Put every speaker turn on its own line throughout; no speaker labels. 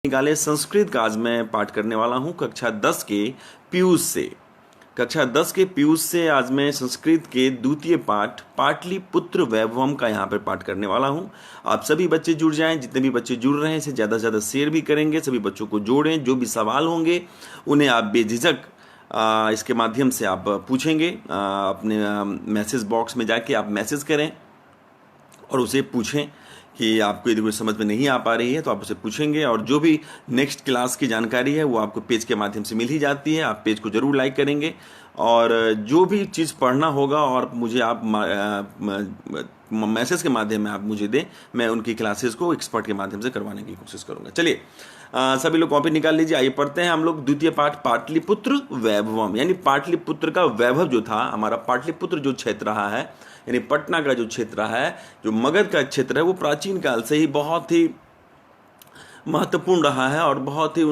निकाले संस्कृत का आज मैं पाठ करने वाला हूँ कक्षा 10 के पीयूष से। कक्षा 10 के पीयूष से आज मैं संस्कृत के द्वितीय पाठ पाटलिपुत्र वैभवम का यहाँ पर पाठ करने वाला हूँ। आप सभी बच्चे जुड़ जाएं, जितने भी बच्चे जुड़ रहे हैं इसे ज़्यादा से ज़्यादा शेयर भी करेंगे, सभी बच्चों को जोड़ें। जो भी सवाल होंगे उन्हें आप बेझिझक इसके माध्यम से आप पूछेंगे। अपने मैसेज बॉक्स में जाके आप मैसेज करें और उसे पूछें कि आपको यदि कोई समझ में नहीं आ पा रही है तो आप उसे पूछेंगे। और जो भी नेक्स्ट क्लास की जानकारी है वो आपको पेज के माध्यम से मिल ही जाती है। आप पेज को जरूर लाइक करेंगे और जो भी चीज़ पढ़ना होगा और मुझे आप मैसेज के माध्यम में आप मुझे दें, मैं उनकी क्लासेस को एक्सपर्ट के माध्यम से करवाने की कोशिश करूंगा। चलिए सभी लोग कॉपी निकाल लीजिए। आइए पढ़ते हैं हम लोग द्वितीय पाठ पाटलिपुत्र वैभवम। यानी पाटलिपुत्र का वैभव जो था, हमारा पाटलिपुत्र जो क्षेत्र रहा है यानी पटना का जो क्षेत्र है, जो मगध का क्षेत्र है, वो प्राचीन काल से ही बहुत ही महत्वपूर्ण रहा है और बहुत ही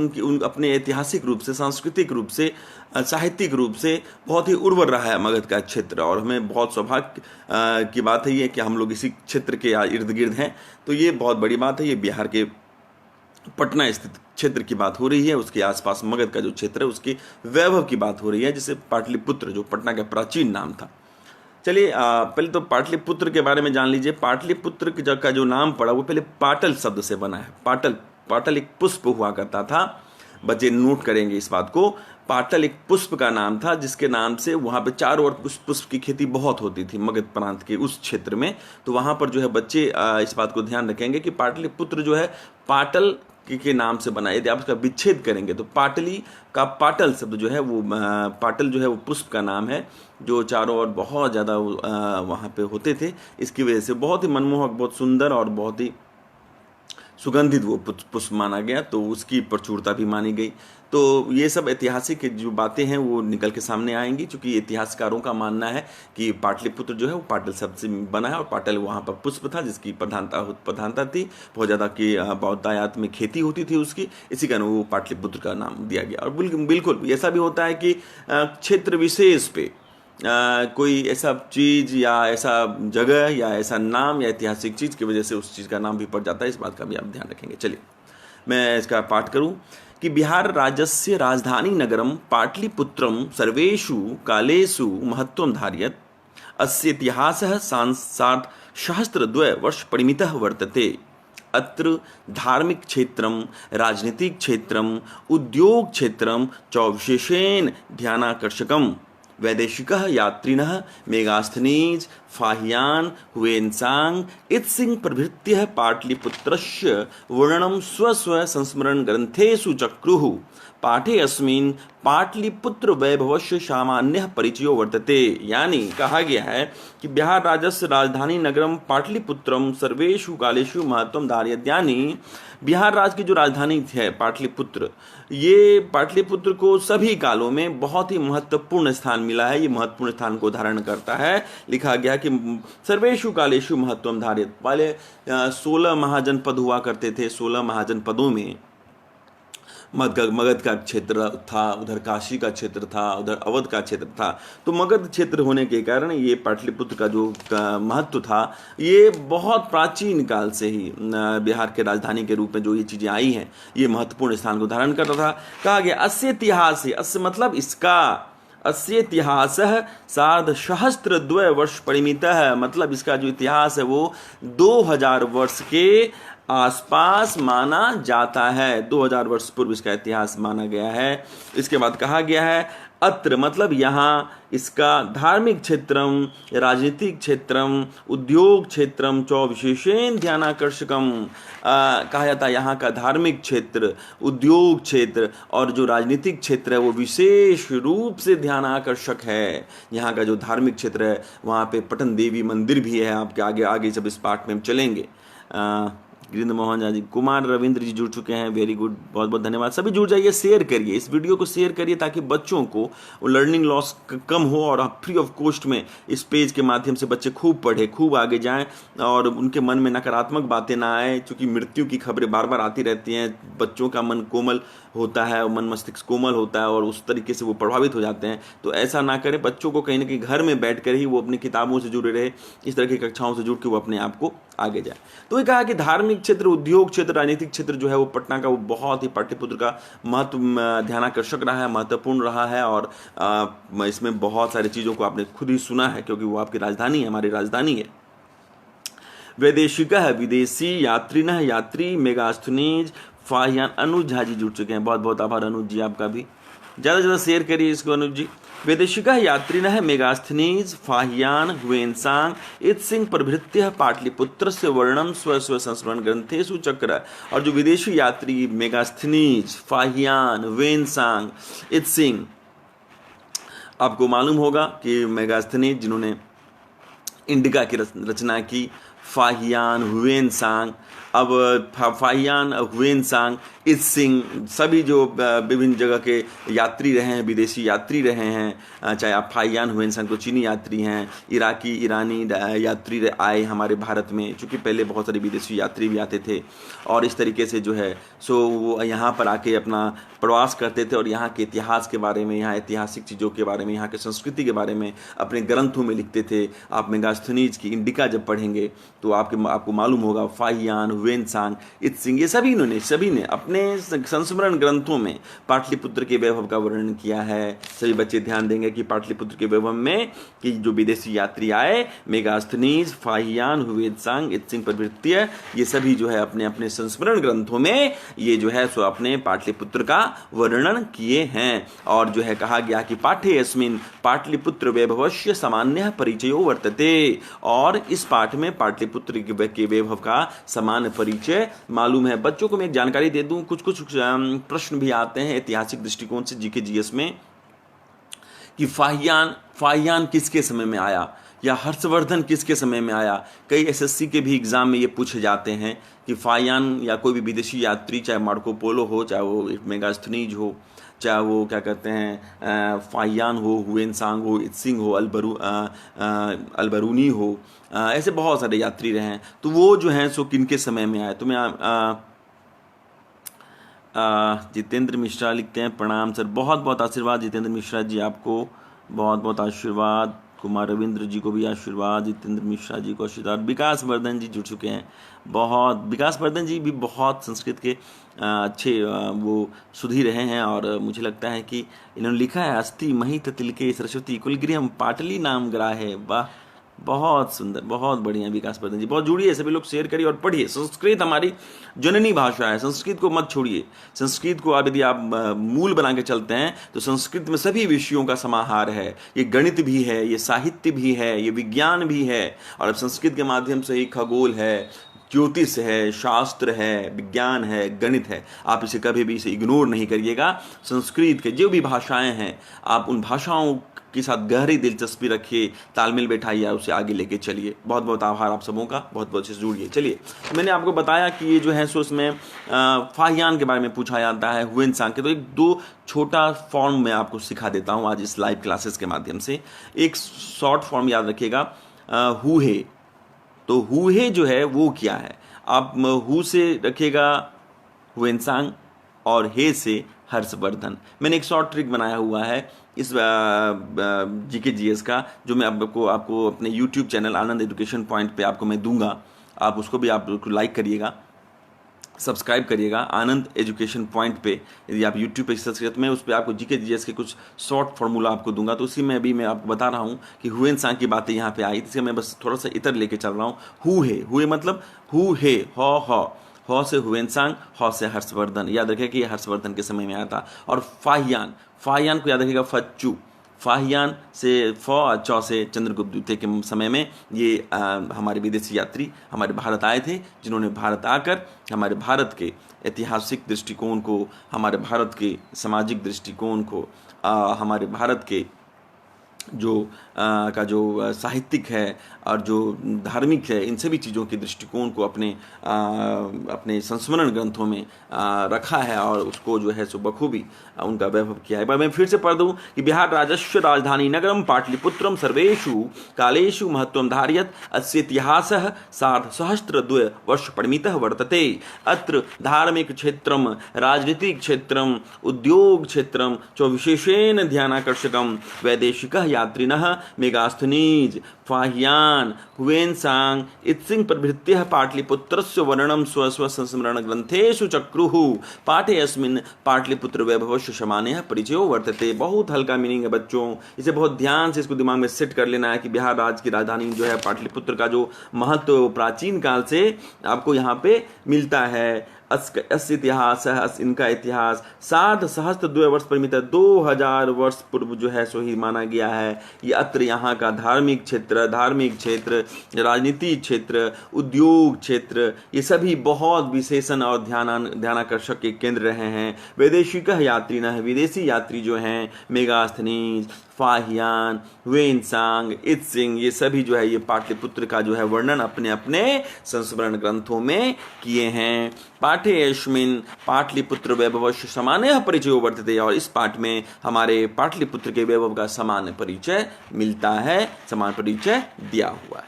अपने ऐतिहासिक रूप से, सांस्कृतिक रूप से, साहित्यिक रूप से बहुत ही उर्वर रहा है मगध का क्षेत्र। और हमें बहुत सौभाग्य की बात है ये कि हम लोग इसी क्षेत्र के इर्द गिर्द हैं, तो ये बहुत बड़ी बात है। ये बिहार के पटना स्थित क्षेत्र की बात हो रही है, उसके आसपास मगध का जो क्षेत्र है उसके वैभव की बात हो रही है, जिसे पाटलिपुत्र जो पटना का प्राचीन नाम था। चलिए पहले तो पाटलिपुत्र के बारे में जान लीजिए। पाटलिपुत्र का जो नाम पड़ा वो पहले पाटल शब्द से बना है। पाटल एक पुष्प हुआ करता था, बच्चे नोट करेंगे इस बात को। पाटल एक पुष्प का नाम था जिसके नाम से वहाँ पे चारों ओर पुष्प की खेती बहुत होती थी मगध प्रांत के उस क्षेत्र में। तो वहाँ पर जो है बच्चे इस बात को ध्यान रखेंगे कि पाटलिपुत्र जो है पाटल के नाम से बना। यदि आप उसका विच्छेद करेंगे तो पाटली का पाटल शब्द जो है वो पाटल जो है वो पुष्प का नाम है जो चारों ओर बहुत ज़्यादा वहाँ पे होते थे। इसकी वजह से बहुत ही मनमोहक, बहुत सुंदर और बहुत ही सुगंधित वो पुष्प माना गया, तो उसकी प्रचुरता भी मानी गई। तो ये सब ऐतिहासिक जो बातें हैं वो निकल के सामने आएंगी, क्योंकि इतिहासकारों का मानना है कि पाटलिपुत्र जो है वो पाटल शब्द से बना है और पाटल वहाँ पर पुष्प था जिसकी प्रधानता थी। बहुत ज़्यादा की बहुतायत में खेती होती थी उसकी, इसी कारण वो पाटलिपुत्र का नाम दिया गया। और बिल्कुल ऐसा भी होता है कि क्षेत्र विशेष पे कोई ऐसा चीज़ या ऐसा जगह या ऐसा नाम या ऐतिहासिक चीज़ की वजह से उस चीज़ का नाम भी पड़ जाता है। इस बात का भी आप ध्यान रखेंगे। चलिए मैं इसका पाठ करूं कि बिहार राज्यस्य राजधानी नगरम पाटलिपुत्रम सर्वेषु कालेषु महत्वं धारयत्। अस्य इतिहासः सार्ध सहस्रद्वय वर्ष परिमितः वर्तते। अत्र धार्मिक क्षेत्रम, राजनीतिक क्षेत्रम, उद्योग क्षेत्रम च विशेषेण ध्यानाकर्षकम्। वैदेशिकः यात्रिणः मेगास्थनीज, फाहियान, हुएनसांग, इत्सिंग प्रभृत्यः पाटलिपुत्रस्य वर्णनं स्वस्व संस्मरण ग्रंथेषु चक्रुः। पाठे अस्मिन् पाटलिपुत्र वैभवस्य सामान्यः परिचयो वर्तते। यानी कहा गया है कि बिहार राज्यस्य राजधानी नगरम पाटलिपुत्रम सर्वेषु कालेषु महत्वं धारयत्। यानी बिहार राज्य की जो राजधानी है पाटलिपुत्र, ये पाटलिपुत्र को सभी कालों में बहुत ही महत्वपूर्ण स्थान मिला है। ये महत्वपूर्ण स्थान को धारण करता है। लिखा गया कि सर्वेषु कालेषु महत्वं धारयत्। पहले 16 महाजनपद हुआ करते थे। 16 महाजनपदों में मगध का क्षेत्र था, उधर काशी का क्षेत्र था, उधर अवध का क्षेत्र था। तो मगध क्षेत्र होने के कारण ये पाटलिपुत्र का जो महत्व था, ये बहुत प्राचीन काल से ही बिहार के राजधानी के रूप में जो ये चीज़ें आई हैं, ये महत्वपूर्ण स्थान को धारण करता था। कहा गया अस्य इतिहास, अस्य मतलब इसका, अस्य इतिहासः सार्ध सहस्रद्वय वर्ष परिमितः, मतलब इसका जो इतिहास है वो 2000 वर्ष के आसपास माना जाता है। 2000 वर्ष पूर्व इसका इतिहास माना गया है। इसके बाद कहा गया है अत्र, मतलब यहाँ, इसका धार्मिक क्षेत्रम, राजनीतिक क्षेत्रम, उद्योग क्षेत्रम च विशेषेण ध्यानाकर्षकम। कहा जाता है यहाँ का धार्मिक क्षेत्र, उद्योग क्षेत्र और जो राजनीतिक क्षेत्र है वो विशेष रूप से ध्यानाकर्षक है। यहाँ का जो धार्मिक क्षेत्र है वहाँ पे पटन देवी मंदिर भी है। आपके आगे आगे जब इस पाठ में हम चलेंगे। गिरिंद्र मोहन जी, कुमार रविंद्र जी जुड़ चुके हैं, वेरी गुड, बहुत बहुत धन्यवाद। सभी जुड़ जाइए, शेयर करिए, इस वीडियो को शेयर करिए ताकि बच्चों को लर्निंग लॉस कम हो और फ्री ऑफ कॉस्ट में इस पेज के माध्यम से बच्चे खूब पढ़े, खूब आगे जाएं और उनके मन में नकारात्मक बातें ना आए। क्योंकि मृत्यु की खबरें बार बार आती रहती हैं, बच्चों का मन कोमल होता है, मन मस्तिष्क कोमल होता है और उस तरीके से वो प्रभावित हो जाते हैं। तो ऐसा ना करें, बच्चों को कहीं ना कहीं घर में बैठ कर ही वो अपनी किताबों से जुड़े रहे, इस तरह की कक्षाओं से जुड़ के वो अपने आप को आगे जाए। तो ये कहा कि धार्मिक धार्मिक क्षेत्र, उद्योग क्षेत्र, राजनीतिक क्षेत्र जो है वो पटना का वो बहुत ही पाटलिपुत्र का महत्व ध्यानाकर्षक रहा है, महत्वपूर्ण रहा है। और इसमें बहुत सारी चीज़ों को आपने खुद ही सुना है, क्योंकि वो आपकी राजधानी है, हमारी राजधानी है। वैदेशिकः विदेशी, यात्रिणः यात्री, मेगास्थनीज, फाहियान। अनुज झा जी जुड़ चुके हैं, बहुत बहुत आभार अनुज जी आपका भी। ज़्यादा से ज़्यादा शेयर करिए इसको अनुज जी। वैदेशिकः यात्रिणः मेगास्थनीज, फाहियान, हुएनसांग, इत्सिंग प्रभृत्य पाटलिपुत्रस्य वर्णम स्व स्व संस्मरण ग्रंथेषु चक्र। और जो विदेशी यात्री मेगास्थनीज, फाहियान, हुएनसांग, इत्सिंग, आपको मालूम होगा कि मेगास्थनीज जिन्होंने इंडिका की रचना की, फाहियान, हुएनसांग, अब फाहियान, हुएनसांग, इत्सिंग, सभी जो विभिन्न जगह के यात्री रहे हैं, विदेशी यात्री रहे हैं, चाहे आप फाहियान, हुएनसांग तो चीनी यात्री हैं, इराकी, ईरानी यात्री आए हमारे भारत में, चूँकि पहले बहुत सारे विदेशी यात्री भी आते थे। और इस तरीके से जो है सो वो यहाँ पर आके अपना प्रवास करते थे और यहाँ के इतिहास के बारे में, यहाँ ऐतिहासिक चीज़ों के बारे में, यहाँ के संस्कृति के बारे में अपने ग्रंथों में लिखते थे। आप मेगास्थनीज की इंडिका जब पढ़ेंगे तो आपको मालूम होगा फाहियान, हुएनसांग, इत्सिंग, ये सभी ने अपने संस्मरण ग्रंथों में पाटलिपुत्र के वैभव का वर्णन किया है। सभी बच्चे ध्यान देंगे कि पाटलिपुत्र के वैभव में कि जो विदेशी यात्री आए, मेगास्थनीज, फाहियान, हुएनसांग, इत्सिंग प्रभृति, ये सभी जो है अपने अपने संस्मरण ग्रंथों में ये जो है सो अपने पाटलिपुत्र का वर्णन किए हैं। और जो है कहा गया कि पाठे अस्मिन् पाटलिपुत्र वैभवस्य सामान्य परिचयो वर्तते। और इस पाठ में पाटलिपुत्र के वैभव का समान परिचय मालूम है। बच्चों को मैं एक जानकारी दे दूं, कुछ प्रश्न भी आते हैं ऐतिहासिक दृष्टिकोण से जीके जीएस में कि फाहियान किसके समय में आया या हर्षवर्धन किसके समय में आया। कई एसएससी के भी एग्जाम में ये पूछे जाते हैं कि फाहियान या कोई भी विदेशी यात्री, चाहे मार्को पोलो हो, चाहे वो मेगास्थनीज हो, चाहे वो क्या कहते हैं फाहियान हो, हुएनसांग हो, इत्सिंग हो, अलबरूनी हो, ऐसे बहुत सारे यात्री रहे हैं। तो वो जो हैं सो किनके समय में आए। तो मैं जितेंद्र मिश्रा लिखते हैं, प्रणाम सर, बहुत बहुत आशीर्वाद जितेंद्र मिश्रा जी आपको, बहुत बहुत आशीर्वाद। कुमार रविंद्र जी को भी आशीर्वाद, जितेंद्र मिश्रा जी को आशीर्वाद। विकास वर्धन जी जुड़ चुके हैं, बहुत। विकास वर्धन जी भी बहुत संस्कृत के अच्छे वो सुधी रहे हैं। और मुझे लगता है कि इन्होंने लिखा है अस्ति महित तिलके सरस्वती कुलगृहम पाटली नाम ग्राहे। वाह, बहुत सुंदर, बहुत बढ़िया विकास वर्धन जी, बहुत जुड़िए, सभी लोग शेयर करिए और पढ़िए। संस्कृत हमारी जननी भाषा है, संस्कृत को मत छोड़िए। संस्कृत को अब यदि आप मूल बना के चलते हैं तो संस्कृत में सभी विषयों का समाहार है। ये गणित भी है, ये साहित्य भी है, ये विज्ञान भी है। और अब संस्कृत के माध्यम से ही खगोल है, ज्योतिष है, शास्त्र है, विज्ञान है, गणित है। आप इसे कभी भी इसे इग्नोर नहीं करिएगा। संस्कृत के जो भी भाषाएं हैं, आप उन भाषाओं के साथ गहरी दिलचस्पी रखिए, तालमेल बैठाइए, उसे आगे लेके चलिए। बहुत बहुत आभार आप सबों का, बहुत बहुत से जुड़िए। चलिए, मैंने आपको बताया कि ये जो है सो उसमें फाहियान के बारे में पूछा जाता है, हुएनसांग के। तो एक दो छोटा फॉर्म मैं आपको सिखा देता हूँ आज इस लाइव क्लासेस के माध्यम से। एक शॉर्ट फॉर्म याद रखिएगा, हुए। तो हुए जो है वो क्या है, आप हु से रखिएगा हुएनसांग और हे से हर्षवर्धन। मैंने एक शॉर्ट ट्रिक बनाया हुआ है इस जीके जीएस का, जो मैं आपको अपने यूट्यूब चैनल आनंद एजुकेशन पॉइंट पे आपको मैं दूंगा। आप उसको भी आप लाइक करिएगा, सब्सक्राइब करिएगा आनंद एजुकेशन पॉइंट पे। यदि आप यूट्यूब पे सर्च करते, मैं उस पर आपको जीके जीएस के कुछ शॉर्ट फार्मूला आपको दूंगा। तो उसी में अभी मैं आपको बता रहा हूँ कि हुएनसांग की बातें यहाँ पे आई, इसलिए मैं बस थोड़ा सा इतर लेके चल रहा हूँ। हुए मतलब हु हे, हौ से हुएनसांग, हौ से हर्षवर्धन। याद रखिए कि ये हर्षवर्धन के समय में आया था। और फाहियान को याद रखिएगा फच्चू। फाहियान से चौ से चंद्रगुप्त द्वितीय के समय में ये हमारे विदेशी यात्री हमारे भारत आए थे, जिन्होंने भारत आकर हमारे भारत के ऐतिहासिक दृष्टिकोण को, हमारे भारत के सामाजिक दृष्टिकोण को, हमारे भारत के जो साहित्यिक है और जो धार्मिक है, इन सभी चीज़ों के दृष्टिकोण को अपने संस्मरण ग्रंथों में रखा है और उसको जो है सो बखूबी उनका वैभव किया है। मैं फिर से पढ़ दूँ कि बिहार राजस्व राजधानी नगरम पाटलिपुत्रम सर्वेषु कालेषु महत्वं धारयत्, अस्य इतिहासः सार्धसहस्रद्वय वर्ष परिमितः वर्तते। अत्र धार्मिक क्षेत्रम, राजनीतिक क्षेत्रम, उद्योग क्षेत्रम च विशेषेण ध्यानाकर्षकम, वैदेशिकः यात्रिनः मेगास्थनीज फाह्यान हुएनसांग इत्सिंग प्रभृत्यः पाटलिपुत्रस्य वर्णनं स्व संस्मरण ग्रंथेषु चक्रुः पाठे अस्मिन् पाटलिपुत्र वैभवस्य समानः परिचयो वर्तते। बहुत हल्का मीनिंग है बच्चों, इसे बहुत ध्यान से इसको दिमाग में सेट कर लेना है कि बिहार राज्य की राजधानी जो है पाटलिपुत्र का जो महत्व प्राचीन काल से आपको यहाँ पे मिलता है। अस्य इतिहास है, इनका इतिहास 60 सहस्त्र 2 वर्ष परिमित है, 2000 वर्ष पूर्व जो है सो ही माना गया है। ये अत्र यहाँ का धार्मिक क्षेत्र, राजनीतिक क्षेत्र, उद्योग क्षेत्र, ये सभी बहुत विशेषण और ध्यानाकर्षक के केंद्र रहे हैं। वैदेशिक यात्री न विदेशी यात्री जो हैं मेगास्थनीज, फाहियान, वेनसांग, इत्सिंग, ये सभी जो है ये पाटलिपुत्र का जो है वर्णन अपने अपने संस्मरण ग्रंथों में किए हैं। पाठे अस्मिन् पाटलिपुत्र वैभवस्य समानः परिचयो वर्तते, और इस पाठ में हमारे पाटलिपुत्र के वैभव का समान परिचय मिलता है, समान परिचय दिया हुआ है।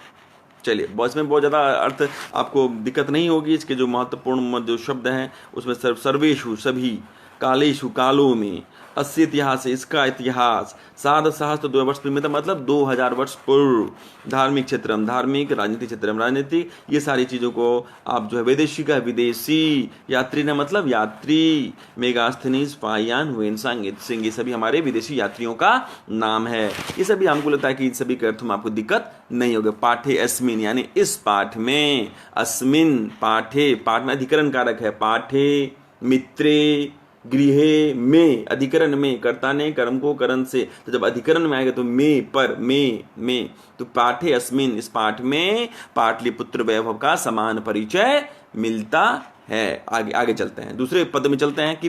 चलिए, इसमें बहुत ज़्यादा अर्थ आपको दिक्कत नहीं होगी। इसके जो महत्वपूर्ण जो शब्द हैं उसमें सर्वेषु सभी, कालेषु कालों में, अस्य इतिहास है इसका इतिहास, 60 सहस्त्र 2 वर्ष परिमित मतलब 2000 वर्ष पूर्व, धार्मिक क्षेत्रम धार्मिक, राजनीतिक क्षेत्रम राजनीतिक, ये सारी चीज़ों को आप जो है वैदेशिक है विदेशी, यात्री न मतलब यात्री, मेगास्थनीज, फाहियान, हुएनसांग, इत्सिंग, ये सभी हमारे विदेशी यात्रियों का नाम है। ये सभी हमको लगता है कि इन सभी के अर्थ में आपको दिक्कत नहीं होगी। पाठे अस्मिन यानी इस पाठ में, अस्मिन पाठे, पाठ में अधिकरण कारक है, पाठे, मित्रे, गृहे, में, अधिकरण में, कर्ता ने कर्म को करण से, तो जब अधिकरण में आएगा तो में, पर, में, तो पाठे अस्मिन इस पाठ में पाटलिपुत्र वैभव का समान परिचय मिलता है। आगे चलते हैं, दूसरे पद में चलते हैं कि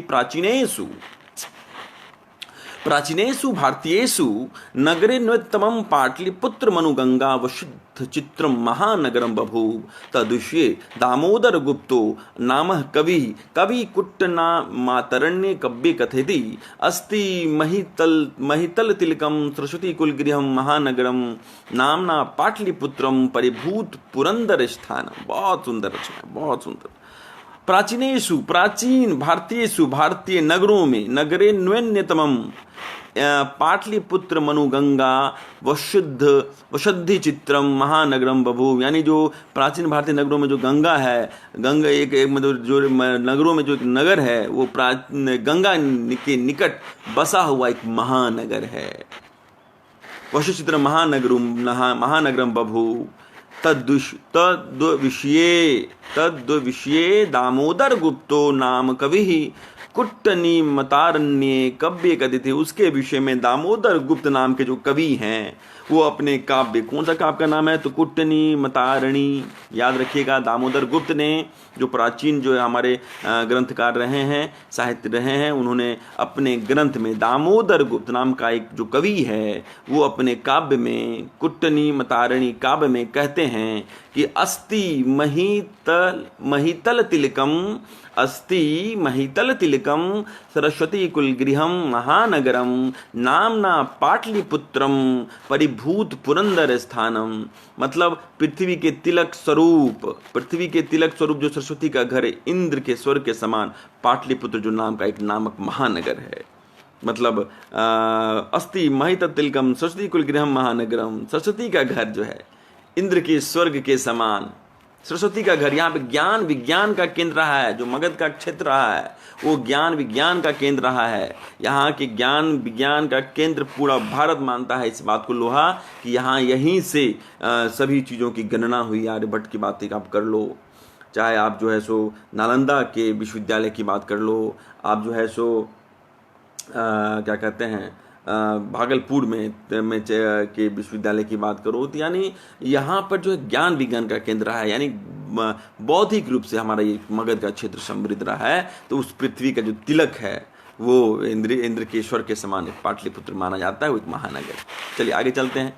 प्राचीनेषु भारतीयेषु नगरे न्यतमं पाटलिपुत्र मनुगंगा वशुद्ध चित्रम महानगरम बभूव तदुष्ये दामोदर गुप्तो नामः कवि कुट्टना मातरण्ये कव्ये कथयति अस्ति महितल तिलकम सरस्वती कुलगृहम महानगरम नामना पाटलिपुत्रम परिभूत पुरंदर स्थानम। बहुत सुंदर रचना, बहुत सुंदर। प्राचीन भारतीय नगरों में, नगरे न्यूनतमम पाटलिपुत्र मनुगंगा वशुद्धि चित्रम महानगरम बभूव, यानी जो प्राचीन भारतीय नगरों में जो गंगा है, गंगा एक मतलब जो नगरों में जो एक नगर है वो गंगा के निकट बसा हुआ एक महानगर है। वशुचित्र महानगरम बभूव तद्विषये दामोदर गुप्तो नाम कवि कुट्टनी मतारण्ये कव्य कथित, उसके विषय में दामोदर गुप्त नाम के जो कवि हैं वो अपने काव्य, कौन सा काव्य का नाम है तो कुट्टनी मतारणी, याद रखिएगा। दामोदर गुप्त ने जो प्राचीन जो हमारे ग्रंथकार रहे हैं, साहित्य रहे हैं, उन्होंने अपने ग्रंथ में दामोदर गुप्त नाम का एक जो कवि है वो अपने काव्य में, कुट्टनी मतारणी काव्य में कहते हैं कि अस्ति महितल तिलकम सरस्वती कुलगृहम महानगरम नामना पाटलिपुत्रम परिभूत पुरंदर स्थानम। मतलब पृथ्वी के तिलक स्वरूप जो सरस्वती का घर है, इंद्र के स्वर्ग के समान पाटलिपुत्र जो नाम का एक नामक महानगर है। मतलब अस्ति महितल तिलकम सरस्वती कुलगृहम महानगरम, सरस्वती का घर जो है इंद्र के स्वर्ग के समान, सरस्वती का घर, यहाँ पे ज्ञान विज्ञान का केंद्र रहा है, जो मगध का क्षेत्र रहा है वो ज्ञान विज्ञान का केंद्र रहा है। यहाँ के ज्ञान विज्ञान का केंद्र पूरा भारत मानता है इस बात को लोहा कि यहाँ यहीं से सभी चीज़ों की गणना हुई। आर्यभट्ट की बात आप कर लो, चाहे आप जो है सो नालंदा के विश्वविद्यालय की बात कर लो, आप जो है सो क्या कहते हैं भागलपुर में के विश्वविद्यालय की बात करो, तो यानी यहाँ पर जो है ज्ञान विज्ञान का केंद्र रहा है, यानी बौद्धिक रूप से हमारा ये मगध का क्षेत्र समृद्ध रहा है। तो उस पृथ्वी का जो तिलक है वो इंद्र के स्वर्ग के समान पाटलिपुत्र माना जाता है, वो एक महानगर। चलिए आगे चलते हैं।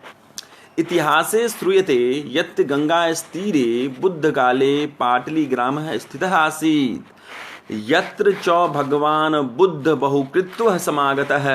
इतिहासे श्रूयते यत् गंगास्तीरे बुद्धकाले पाटली ग्रामः स्थितः आसीत् यत्र च भगवान् बुद्ध बहुकृत्वः समागतः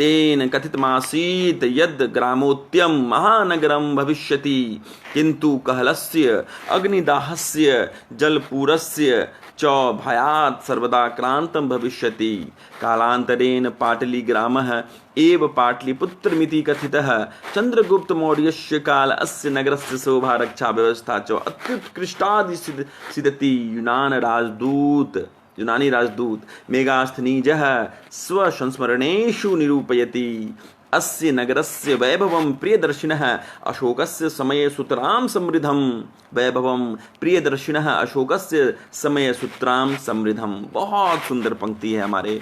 तेन कथितमासीत् यद् ग्रामोत्यम महानगरम भविष्यति किंतु कहलस्य अग्निदाहस्य जलपूरस्य च भयात् सर्वदा क्रांतम भविष्यति। कालांतरेण पाटलीग्रामः एव पाटलिपुत्रमिति कथितः। चंद्रगुप्त मौर्यस्य काल अस्य नगरस्य शोभा रक्षा व्यवस्था च अत्युत्कृष्टादि सिद्धति। यूनानी राजदूत मेगास्थनीजः स्वसंस्मरणेषु निरूपयति। अस्य नगरस्य वैभवं प्रियदर्शिनः अशोकस्य समये सुतरां समृद्धं। वैभवं प्रियदर्शिनः अशोकस्य समय सुतरां समृद्धम। बहुत सुंदर पंक्ति है हमारे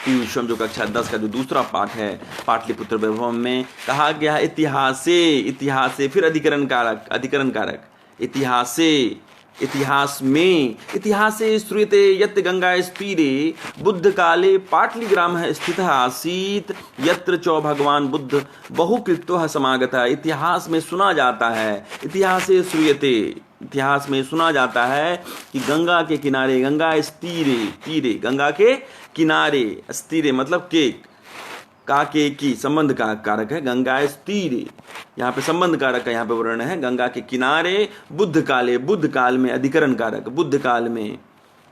पीयूषम जो कक्षा 10 का जो दूसरा पाठ है पाटलिपुत्र वैभवम में कहा गया है इतिहासे फिर अधिकरण कारक इतिहासे श्रूयते यत् गंगास्तीरे बुद्ध काले पाटलीग्रामः स्थितः आसीत् यत्र च भगवान बुद्ध बहुकृत्वः समागतः। इतिहास में सुना जाता है, इतिहासे श्रूयते, इतिहास में सुना जाता है कि गंगा के किनारे, तीरे गंगा के किनारे, स्तीरे मतलब के की संबंध का कारक है, गंगा तीरे, यहाँ पे संबंध कारक है, यहाँ पे वर्ण है गंगा के किनारे। बुद्ध काल में अधिकरण कारक, बुद्ध काल में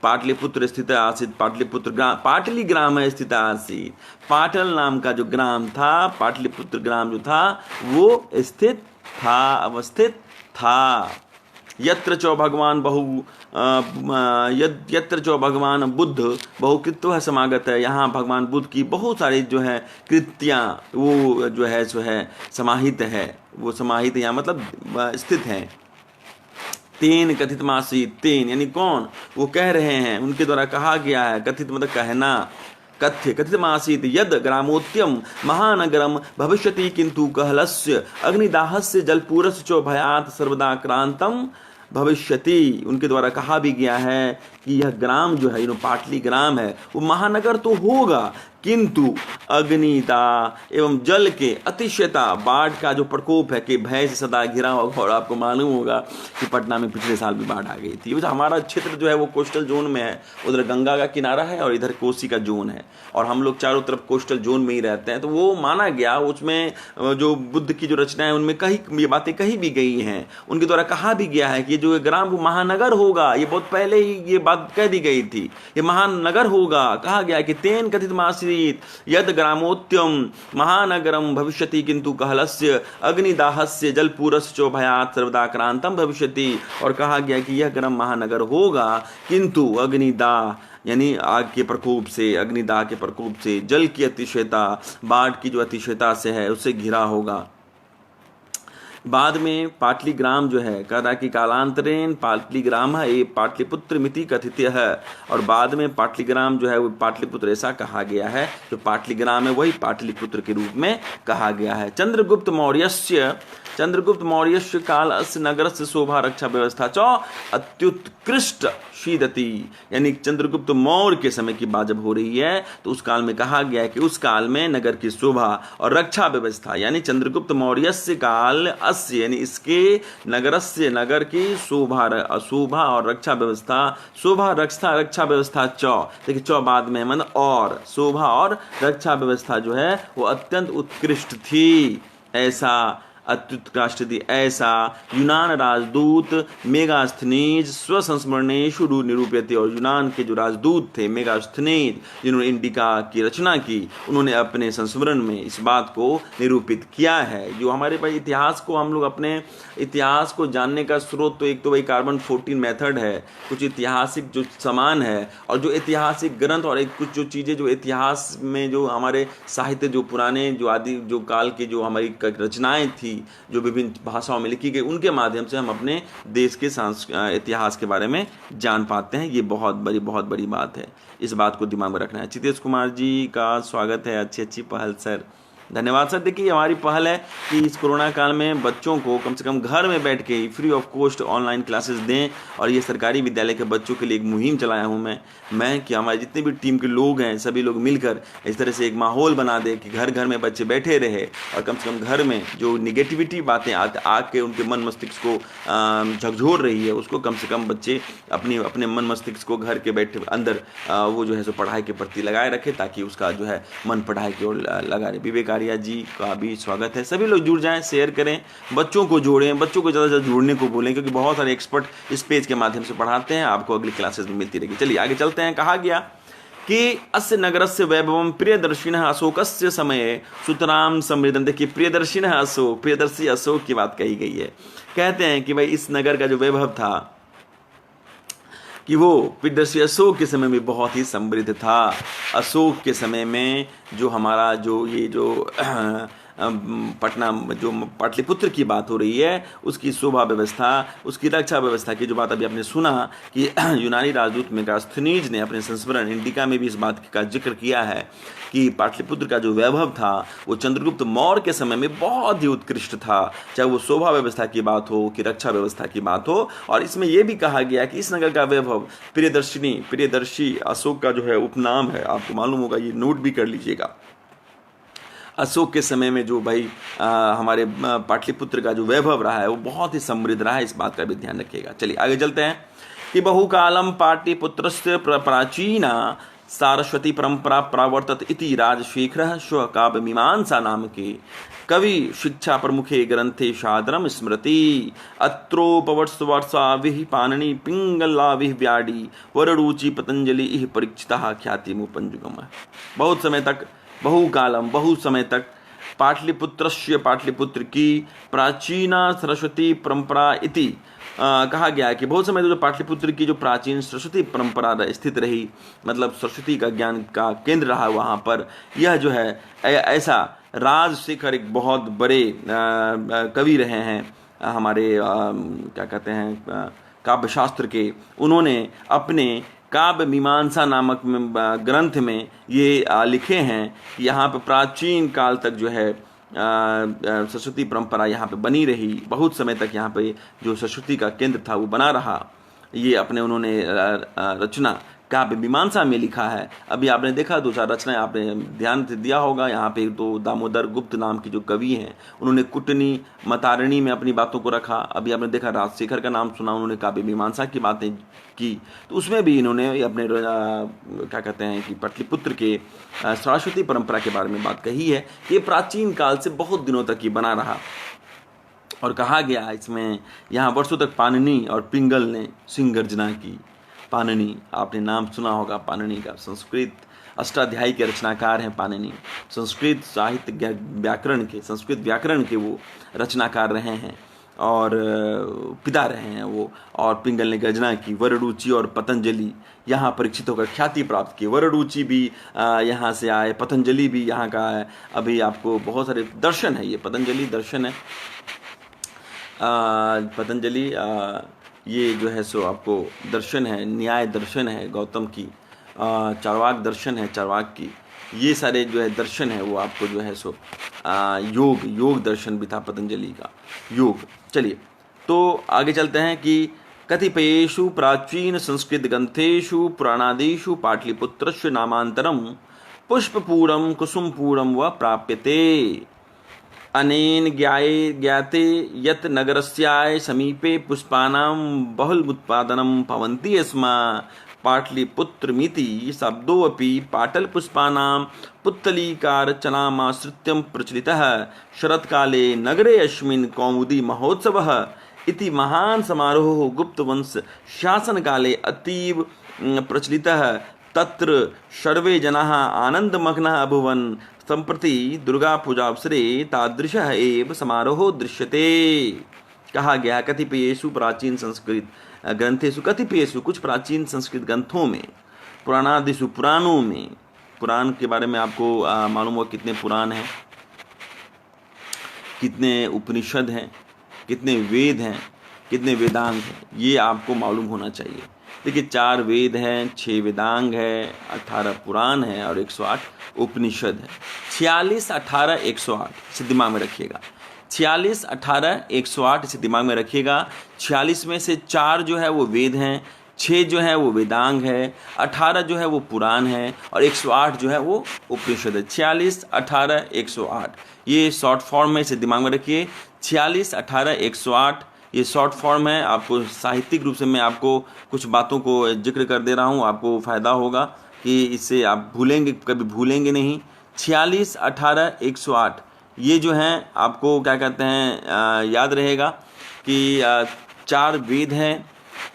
पाटलिपुत्र स्थित आसित, पाटली ग्राम है स्थित आसित। पाटल नाम का जो ग्राम था, पाटलिपुत्र ग्राम जो था वो स्थित था, अवस्थित था। यत्र च भगवान बुद्ध बहुकृत्व समागत है। यहाँ भगवान बुद्ध की बहुत सारी जो है कृत्याँ वो जो है समाहित है, वो समाहित यहाँ मतलब स्थित हैं। तेन कथित मासी, तेन यानी कौन, वो कह रहे हैं, उनके द्वारा कहा गया है। कथित मतलब कहना, कथितमासीत् यद ग्रामोत्यम महानगरम भविष्यति किंतु कहलस्य अग्निदाहस्य जलपूरस्य च भयात् सर्वदा क्रांतम भविष्यति। उनके द्वारा कहा भी गया है कि यह ग्राम जो है, पाटली ग्राम है, वो महानगर तो होगा किंतु अग्निदाह एवं जल के अतिशयता, बाढ़ का जो प्रकोप है कि भय से सदा घिरा होगा। और आपको मालूम होगा कि पटना में पिछले साल भी बाढ़ आ गई थी। हमारा क्षेत्र जो है वो कोस्टल जोन में है, उधर गंगा का किनारा है और इधर कोसी का जोन है, और हम लोग चारों तरफ कोस्टल जोन में ही रहते हैं। तो वो माना गया, उसमें जो बुद्ध की जो रचनाएं उनमें कहीं ये बातें कही भी गई हैं। उनके द्वारा कहा भी गया है कि जो ग्राम वो महानगर होगा, ये बहुत पहले ही ये बात कह दी गई थी, ये महानगर होगा। कहा गया कि तेन कथित मासी यद ग्रामोत्यम महानगरम भविष्यति किंतु कहलस्य अग्निदाहस्य जलपूरस्य च भयात् सर्वदा क्रांतम भविष्यति। और कहा गया कि यह ग्राम महानगर होगा किंतु अग्निदाह यानी आग के प्रकोप से, अग्निदाह के प्रकोप से, जल की अतिशयता, बाढ़ की जो अतिशयता से है उससे घिरा होगा। बाद में पाटलीग्राम जो है कह रहा कि कालांतरेण पाटलीग्राम है ये पाटलिपुत्र मिति कथित है। और बाद में पाटलीग्राम जो है वो पाटलिपुत्र ऐसा कहा गया है, जो पाटलीग्राम है वही पाटलिपुत्र के रूप में कहा गया है। चंद्रगुप्त मौर्यस्य काल अस्य नगरस्य शोभा रक्षा व्यवस्था च अत्युत्कृष्ट शीदति। यानी चंद्रगुप्त मौर्य के समय की बात जब हो रही है तो उस काल में कहा गया है कि उस काल में नगर की शोभा और रक्षा व्यवस्था, यानी चंद्रगुप्त मौर्यस्य काल अस्य यानी इसके नगरस्य, नगर की शोभा और रक्षा व्यवस्था, रक्षा व्यवस्था देखिए बाद में मतलब और शोभा और रक्षा व्यवस्था जो है वो अत्यंत उत्कृष्ट थी। ऐसा ऐसा यूनान राजदूत मेगास्थनीज स्वसंस्मरणेषु निरूपयते। और यूनान के जो राजदूत थे मेगास्थनीज, जिन्होंने इंडिका की रचना की, उन्होंने अपने संस्मरण में इस बात को निरूपित किया है। जो हमारे पास इतिहास को, हम लोग अपने इतिहास को जानने का स्रोत तो एक तो वही कार्बन 14 मेथड है, कुछ ऐतिहासिक जो सामान है और जो ऐतिहासिक ग्रंथ और कुछ जो चीज़ें जो इतिहास में जो हमारे साहित्य, जो पुराने जो आदि जो काल की जो हमारी रचनाएं थी जो विभिन्न भाषाओं में लिखी गई, उनके माध्यम से हम अपने देश के इतिहास के बारे में जान पाते हैं। ये बहुत बड़ी बात है, इस बात को दिमाग में रखना है। चितेश कुमार जी का स्वागत है, अच्छी पहल सर। धन्यवाद सर। देखिए हमारी पहल है कि इस कोरोना काल में बच्चों को कम से कम घर में बैठ के free of cost online classes दें, और ये सरकारी विद्यालय के बच्चों के लिए एक मुहिम चलाया हूँ मैं कि हमारे जितने भी टीम के लोग हैं सभी लोग मिलकर इस तरह से एक माहौल बना दे कि घर घर में बच्चे बैठे रहे, और कम से कम घर में जो निगेटिविटी बातें आके उनके मन मस्तिष्क को झकझोर रही है उसको कम से कम बच्चे अपने मन मस्तिष्क को घर के बैठे अंदर वो जो है सो पढ़ाई के प्रति लगाए रखे, ताकि उसका जो है मन पढ़ाई की ओर लगा रहे। विवेक आर्या जी का भी स्वागत है। सभी लोग जुड़ जाएं, शेयर करें, बच्चों को जोड़ें, बच्चों को ज़्यादा से ज़्यादा जुड़ने को बोलें, क्योंकि बहुत सारे एक्सपर्ट इस पेज के माध्यम से पढ़ाते हैं, आपको अगली क्लासेस में मिलती रहेगी। चलिए आगे चलते हैं। कहा गया कि अस्य नगरस्य वैभवम प्रियदर्शिनः अशोकस्य समये सुतराम समृद्धम। देखिए प्रियदर्शिनः अशोक, प्रियदर्शी अशोक की बात कही गई है। कहते हैं कि भाई इस नगर का जो वैभव था कि वो प्रियदर्शी अशोक के समय में बहुत ही समृद्ध था। अशोक के समय में जो हमारा जो ये जो पटना जो पाटलिपुत्र की बात हो रही है, उसकी शोभा व्यवस्था, उसकी रक्षा व्यवस्था की जो बात अभी आपने सुना कि यूनानी राजदूत मेगास्थनीज ने अपने संस्मरण इंडिका में भी इस बात का जिक्र किया है कि पाटलिपुत्र का जो वैभव था वो चंद्रगुप्त मौर्य के समय में बहुत ही उत्कृष्ट था, चाहे वो शोभा व्यवस्था की बात हो कि रक्षा व्यवस्था की बात हो। और इसमें यह भी कहा गया कि इस नगर का वैभव प्रियदर्शी अशोक का जो है उपनाम है। आपको मालूम होगा, ये नोट भी कर लीजिएगा। अशोक के समय में जो भाई हमारे पाटलिपुत्र का जो वैभव रहा है वो बहुत ही समृद्ध रहा है, इस बात का भी ध्यान रखिएगा। चलिए आगे चलते हैं कि बहुकालम पाटलिपुत्रस्य प्राचीना सारस्वती परंपरा प्रावर्तत इति राजशेखरः स्वकाव्य मीमांसा नाम के कवि शिक्षा प्रमुखे ग्रंथे सादरम स्मृति अत्रोपवर्षवर्षाभिः पाणिनि पिंगलाभिः व्याडी वररुचि पतंजलि इह परीक्षितः ख्यातिमुपंजुगम। बहुत समय तक बहु समय तक पाटलिपुत्र की प्राचीना सरस्वती परंपरा इति कहा गया है कि बहुत समय जो पाटलिपुत्र की जो प्राचीन सरस्वती परंपरा स्थित रही, मतलब सरस्वती का ज्ञान का केंद्र रहा वहाँ पर, यह जो है ऐसा राजशेखर एक बहुत बड़े कवि रहे हैं हमारे क्या कहते हैं काव्य शास्त्र के। उन्होंने अपने काव्य मीमांसा नामक ग्रंथ में ये लिखे हैं कि यहाँ पे प्राचीन काल तक जो है सरस्वती परंपरा यहाँ पे बनी रही, बहुत समय तक यहाँ पे जो सरस्वती का केंद्र था वो बना रहा। ये अपने उन्होंने रचना काव्य मीमांसा में लिखा है। अभी आपने देखा दो चार रचनाएं आपने ध्यान से दिया होगा। यहाँ पे तो दामोदर गुप्त नाम के जो कवि हैं उन्होंने कुटनी मतारिणी में अपनी बातों को रखा। अभी आपने देखा राजशेखर का नाम सुना, उन्होंने काव्य मीमांसा की बातें की, तो उसमें भी इन्होंने अपने क्या कहते हैं कि पाटलिपुत्र के सरस्वती परंपरा के बारे में बात कही है। ये प्राचीन काल से बहुत दिनों तक ये बना रहा। और कहा गया इसमें यहाँ वर्षों तक पाणिनि और पिंगल ने सिंहगर्जना की। पाणिनि आपने नाम सुना होगा, पाणिनि का संस्कृत अष्टाध्यायी के रचनाकार हैं पाणिनि। संस्कृत साहित्य संस्कृत व्याकरण के वो रचनाकार रहे हैं और पिता रहे हैं वो। और पिंगल ने गर्जना की। वररुचि और पतंजलि यहाँ परीक्षित होकर ख्याति प्राप्त की। वररुचि भी यहाँ से आए, पतंजलि भी यहाँ का है। अभी आपको बहुत सारे दर्शन है, ये पतंजलि दर्शन है, पतंजलि ये जो है सो आपको दर्शन है, न्याय दर्शन है गौतम की, चार्वाक दर्शन है चार्वाक की, ये सारे जो है दर्शन है वो आपको जो है सो योग दर्शन भी था पतंजलि का, योग। चलिए तो आगे चलते हैं कि कतिपयेषु प्राचीन संस्कृत ग्रंथेषु पुराणादिषु पाटलिपुत्रस्य नामांतरम पुष्पपूरम कुसुमपूरम व प्राप्यते। अनेन ज्ञाते यत् नगरस्याय समीपे पुष्पानां बहुलमुत्पादनं भवन्ति स्म। पाटलिपुत्रमिति शब्दोऽपि पाटलपुष्पानां पुत्तलीकारचनामाश्रित्य प्रचलितः। शरत्काले नगरे अस्मिन् कौमुदी महोत्सवः इति महान् समारोहः गुप्तवंश शासनकाले अतीव प्रचलितः। तत्र सर्वे जनाः आनन्दमग्नाः अभूवन्। सम्प्रति दुर्गा पूजा अवसरे तादृशः एव समारोह दृश्यते। कहा गया कतिपयेषु प्राचीन संस्कृत ग्रंथेषु, कतिपयेषु कुछ प्राचीन संस्कृत ग्रंथों में, पुराणादिषु पुराणों में, पुराण के बारे में आपको मालूम हुआ कितने पुराण हैं, कितने उपनिषद हैं, कितने वेद हैं, कितने वेदांत हैं, ये आपको मालूम होना चाहिए। देखिए 4 वेद हैं, 6 वेदांग है, 18 पुराण है और 108 उपनिषद है। 46, 18, 108 इसे दिमाग में रखिएगा। 46, 18, 108 इसे दिमाग में रखिएगा। 46 में से 4 जो है वो वेद हैं, 6 जो है वो वेदांग है, 18 जो है वो पुराण है और 108 जो है वो उपनिषद है। 46, 18, 108 ये शॉर्ट फॉर्म में, इसे दिमाग में रखिए। 46, 18, 108 ये शॉर्ट फॉर्म है। आपको साहित्यिक रूप से मैं आपको कुछ बातों को जिक्र कर दे रहा हूँ, आपको फ़ायदा होगा कि इससे आप भूलेंगे, कभी भूलेंगे नहीं। 46, 18, 108 ये जो हैं आपको क्या कहते हैं याद रहेगा कि 4 वेद हैं,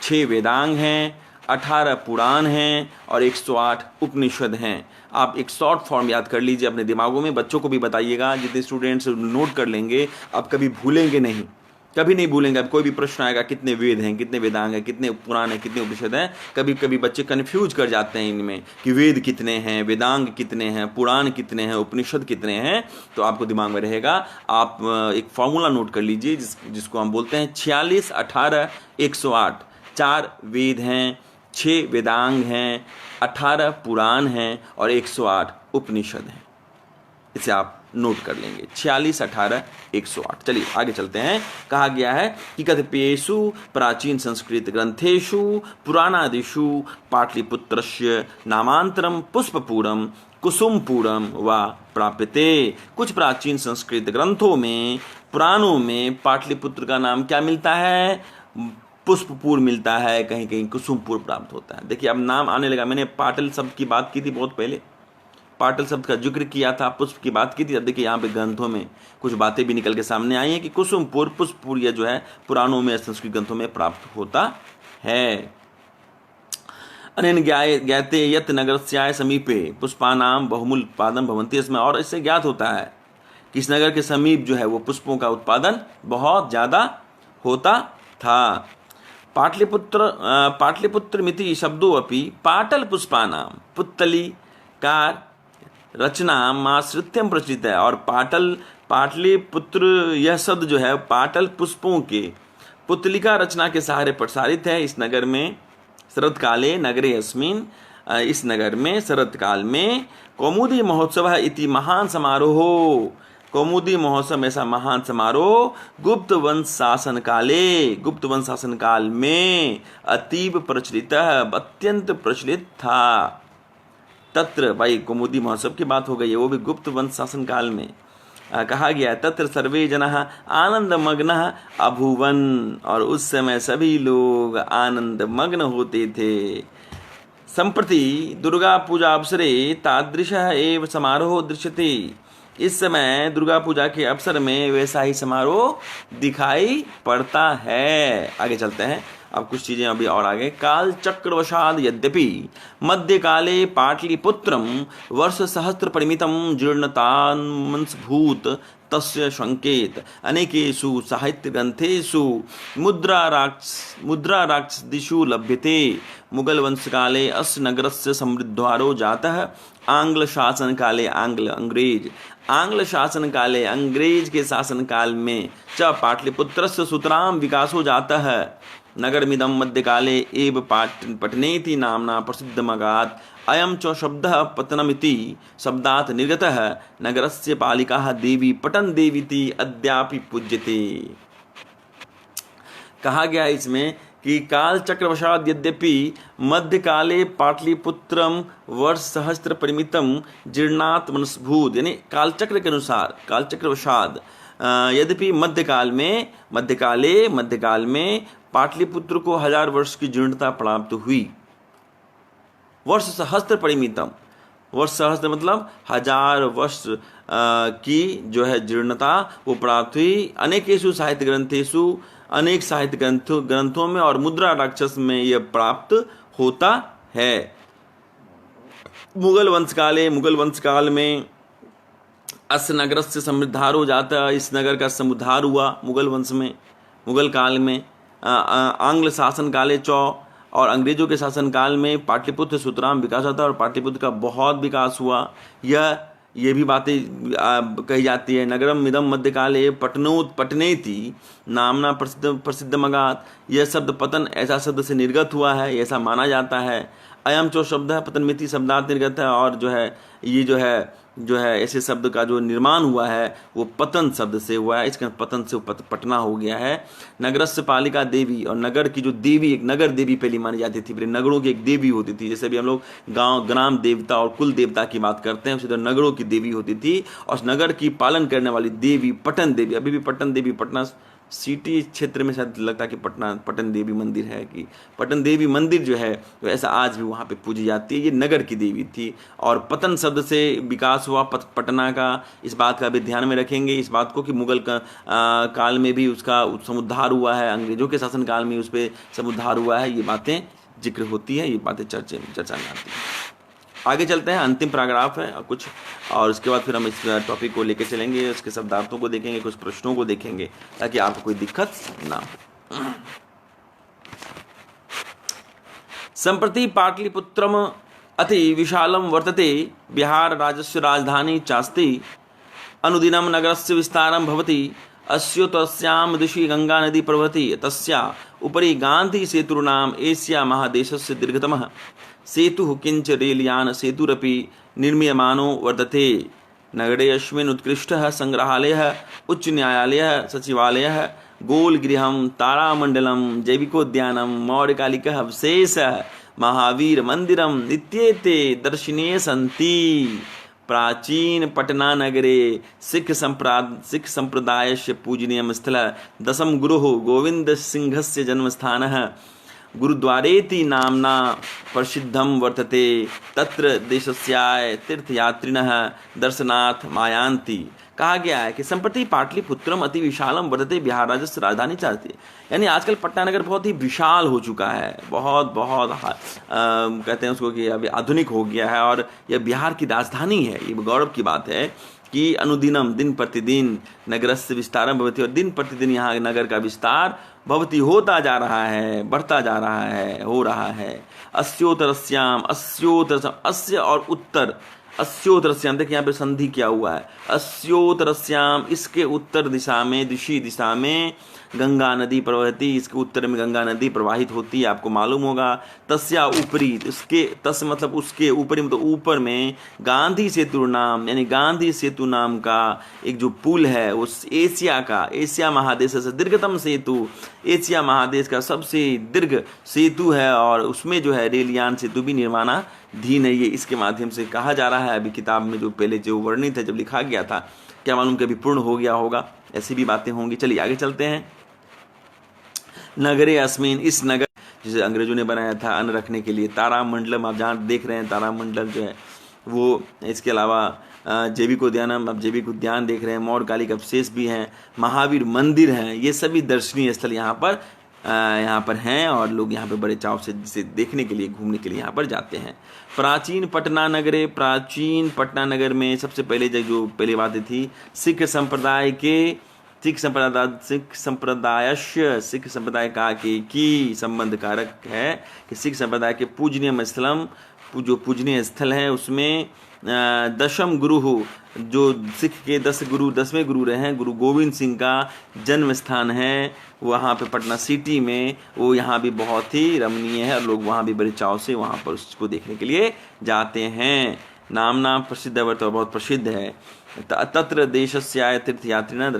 6 वेदांग हैं, 18 पुराण हैं और 108 उपनिषद हैं। आप एक शॉर्ट फॉर्म याद कर लीजिए अपने दिमागों में, बच्चों को भी बताइएगा। जितने स्टूडेंट्स नोट कर लेंगे आप कभी भूलेंगे नहीं, कभी नहीं भूलेंगे। अब कोई भी प्रश्न आएगा कितने वेद हैं, कितने वेदांग हैं, कितने पुराण हैं, कितने उपनिषद हैं, कभी कभी बच्चे कन्फ्यूज कर जाते हैं इनमें कि वेद कितने हैं, वेदांग कितने हैं, पुराण कितने हैं, उपनिषद कितने हैं। तो आपको दिमाग में रहेगा। आप एक फॉर्मूला नोट कर लीजिए जिसको हम बोलते हैं 46, 18, 108। 4 वेद हैं, 6 वेदांग हैं, 18 पुराण हैं और 108 उपनिषद हैं। इसे आप नोट कर लेंगे 46, 18, 108। चलिए आगे चलते हैं। कहा गया है कि कतिपयेषु प्राचीन संस्कृत ग्रंथेषु पुराणादिषु पाटलिपुत्रस्य नामांतरम पुष्पपूरम कुसुमपूरम व प्राप्यते। कुछ प्राचीन संस्कृत ग्रंथों में, पुराणों में पाटलिपुत्र का नाम क्या मिलता है? पुष्पपुर मिलता है, कहीं कहीं कुसुमपुर प्राप्त होता है। देखिए अब नाम आने लगा। मैंने पाटल शब्द की बात की थी बहुत पहले, पाटल शब्द का जिक्र किया था, पुष्प की बात की थी। अब देखिए यहाँ पे ग्रंथों में कुछ बातें भी निकल के सामने आई हैं कि कुसुमपुर, पुष्पपुर यह जो है पुराणों में, संस्कृत ग्रंथों में प्राप्त होता है। अनेन ज्ञाते यत् नगरस्याय समीपे पुष्पानाम बहुमूल उत्पादन भवन्ति। इसमें और इससे ज्ञात होता है कि इस नगर के समीप जो है वो पुष्पों का उत्पादन बहुत ज़्यादा होता था। पाटलिपुत्र मिति शब्दों अपि पाटल पुष्पानाम पुत्तली का रचना माश्रित्यम प्रचलित है। और पाटलिपुत्र यह शब्द जो है पाटल पुष्पों के पुतलिका रचना के सहारे प्रसारित है इस नगर में। शरत्काले नगरे अस्मिन्, इस नगर में शरत्काल में कौमुदी महोत्सव इति महान समारोह, कौमुदी महोत्सव ऐसा महान समारोह गुप्त वंश शासन काले, गुप्त वंश शासन काल में अतीब प्रचलित, अत्यंत प्रचलित था। तत्र, भाई कौमुदी महोत्सव की बात हो गई है, वो भी गुप्त वंश शासन काल में। कहा गया तत्र सर्वे जनः आनंद मग्न अभुवन, और उस समय सभी लोग आनंद मग्न होते थे। संप्रति दुर्गा पूजा अवसरे तादृशः एव समारोह दृश्यते। इस समय दुर्गा पूजा के अवसर में वैसा ही समारोह दिखाई पड़ता है। आगे चलते हैं, अब कुछ चीजें अभी और आगे। काल चक्रवशाद यद्यपि मध्यकाले पाटलिपुत्रम वर्ष सहस्त्र परिमितम जीर्णतान्मंसभूत तस्य संकेत अनेकेषु साहित्य ग्रंथेषु मुद्राराक्षदिषु लभ्यते। मुगल वंश काले अस्य नगरस्य समृद्धारो जातः। आंग्ल शासन काले आंग्ल शासन काले अंग्रेज के शासन काल में च पाटलिपुत्रस्य सुतराम विकासो जातः। नगरमिदं मध्यकाले एव पटनेति नामना प्रसिद्धमगात्। अयं च शब्दः पतनमिति शब्दात् निर्गतः। नगरस्य पालिका देवी पटन देवीति अद्यापि पूज्यते। कहा गया इसमें कि काल चक्रवशाद यद्यपि मध्यकाले पाटलिपुत्रम वर्ष सहस्त्र परिमितम जीर्णात मनस्भूत, यानी कालचक्र के अनुसार, कालचक्रवशाद यद्यपि मध्यकाल में पाटलिपुत्र को 1000 वर्ष की जीर्णता प्राप्त हुई। वर्ष सहस्त्र परिमितम, वर्ष सहस्त्र मतलब 1000 वर्ष की जो है जीर्णता वो प्राप्त हुई। अनेकेषु साहित्य ग्रंथेषु, अनेक साहित्य ग्रंथों में और मुद्रा राक्षस में यह प्राप्त होता है। मुगल वंश काल में अस नगर से समृद्धारो जाता, इस नगर का समुद्धार हुआ मुगल वंश में, मुगल काल में। आंग्ल शासन काले चौ, और अंग्रेजों के शासन काल में पाटलिपुत्र सुतराम विकास होता और पाटलिपुत्र का बहुत विकास हुआ। यह ये भी बातें कही जाती है। नगरम इदम मध्यकाले पटनेति नामना प्रसिद्ध मगात। यह शब्द पतन ऐसा शब्द से निर्गत हुआ है, ऐसा माना जाता है। अयम चो शब्द है पतन मिति शब्दार्थ निर्गत है, और ये जो है ऐसे शब्द का जो निर्माण हुआ है वो पतन शब्द से हुआ है, इसका पतन से पटना हो गया है। नगरस्य पालिका देवी, और नगर की जो देवी, एक नगर देवी पहले मानी जाती थी, पहले नगरों की एक देवी होती थी। जैसे भी हम लोग गांव ग्राम देवता और कुल देवता की बात करते हैं, उसी तरह नगरों की देवी होती थी, और नगर की पालन करने वाली देवी पटन देवी। अभी भी पटन देवी पटना सिटी क्षेत्र में शायद लगता है कि पटन देवी मंदिर है, कि पटन देवी मंदिर जो है तो ऐसा आज भी वहाँ पे पूजी जाती है। ये नगर की देवी थी, और पतन शब्द से विकास हुआ पटना का। इस बात का भी ध्यान में रखेंगे, इस बात को कि मुगल काल में भी उसका समुद्धार हुआ है, अंग्रेजों के शासन काल में उस पर समुद्धार हुआ है। ये बातें जिक्र होती है, ये बातें चर्चा में आती है। आगे चलते हैं, अंतिम पैराग्राफ है कुछ, और उसके बाद फिर हम इस टॉपिक को लेकर चलेंगे, उसके शब्दार्थों को देखेंगे, कुछ प्रश्नों को देखेंगे, ताकि आपको कोई दिक्कत ना हो। संप्रति पाटलिपुत्रम अति विशालम वर्तते, बिहार राज्यस्य राजधानी चास्ति, अनुदिनं नगरस्य विस्तारं भवति, अस्यो तस्यां दिशि गंगा नदी प्रवहति, तस्या उपरि गांधी सेतुर्नाम एशिया महादेशस्य दीर्घतमः सेतुः किंच रेलयान सेतुरपि निर्मीयमानो वर्तते। नगरे अस्मिन् उत्कृष्टः संग्रहालयः, उच्च न्यायालयः, सचिवालयः, गोलगृहं, तारामण्डलं, जैविकोद्यानं, मौर्यकालिकः अवशेषः, महावीर मंदिरम इत्येते दर्शनीय सन्ति। प्राचीन पटना नगरे सिख संप्रदायस्य पूजनीय स्थल, दशम गुरुः गोविंद सिंहस्य जन्मस्थानः गुरुद्वारेति नाम्ना प्रसिद्धं वर्तते। तत्र देशस्याय तीर्थयात्रिणः दर्शनार्थ मायान्ति। कहा गया है कि संप्रति पाटलिपुत्रम अति विशालम वर्तते, बिहार राज्य राजधानी चाहती, यानी आजकल पटना नगर बहुत ही विशाल हो चुका है, बहुत कहते हैं उसको कि अभी आधुनिक हो गया है, और यह बिहार की राजधानी है। ये गौरव की बात है कि अनुदिनम दिन प्रतिदिन नगरस्य विस्तारम भवति, और दिन प्रतिदिन यहाँ नगर का विस्तार भवति होता जा रहा है, बढ़ता जा रहा है, हो रहा है। अस्योतरस्याम, अस्य और उत्तर, अस्योतरस्याम, देखिए यहाँ पे संधि क्या हुआ है, अस्योतरस्याम, इसके उत्तर दिशा में, दिशा में गंगा नदी प्रवहती, इसके उत्तर में गंगा नदी प्रवाहित होती है, आपको मालूम होगा। तस्या ऊपरी, इसके तस मतलब उसके ऊपरी मतलब ऊपर में, गांधी सेतु नाम, यानी गांधी सेतु नाम का एक जो पुल है, उस एशिया महादेश से दीर्घतम सेतु, एशिया महादेश का सबसे दीर्घ सेतु है, और उसमें जो है रेलयान सेतु भी निर्माणाधीन है। ये इसके माध्यम से कहा जा रहा है। अभी किताब में जो पहले जो वर्णित है, जब लिखा गया था, क्या मालूम कभी पूर्ण हो गया होगा, ऐसी भी बातें होंगी। चलिए आगे चलते हैं। नगरे अस्मिन, इस नगर जिसे अंग्रेजों ने बनाया था अन्न रखने के लिए, तारामंडलम, आप जहाँ देख रहे हैं तारामंडल जो है वो, इसके अलावा जैविक उद्यानम, आप जैविक उद्यान देख रहे हैं, मौर्यकालिक अवशेष भी हैं, महावीर मंदिर हैं, ये सभी दर्शनीय स्थल यहाँ पर हैं, और लोग यहाँ पे बड़े चाव से जिसे देखने के लिए, घूमने के लिए यहाँ पर जाते हैं। प्राचीन पटना नगरे, प्राचीन पटना नगर में सबसे पहले जो पहली बातें थी, सिख संप्रदाय का की संबंध कारक है कि सिख संप्रदाय के पूजनीय स्थलम, जो पूजनीय स्थल है उसमें दशम गुरु, जो सिख के 10वें गुरु रहे हैं, गुरु गोविंद सिंह का जन्म स्थान है वहाँ पे पटना सिटी में, वो यहाँ भी बहुत ही रमणीय है, और लोग वहाँ भी बड़े चाव से वहाँ पर उसको देखने के लिए जाते हैं। नाम प्रसिद्ध है, बहुत प्रसिद्ध है। तत्र देशस्याय तीर्थयात्रिणः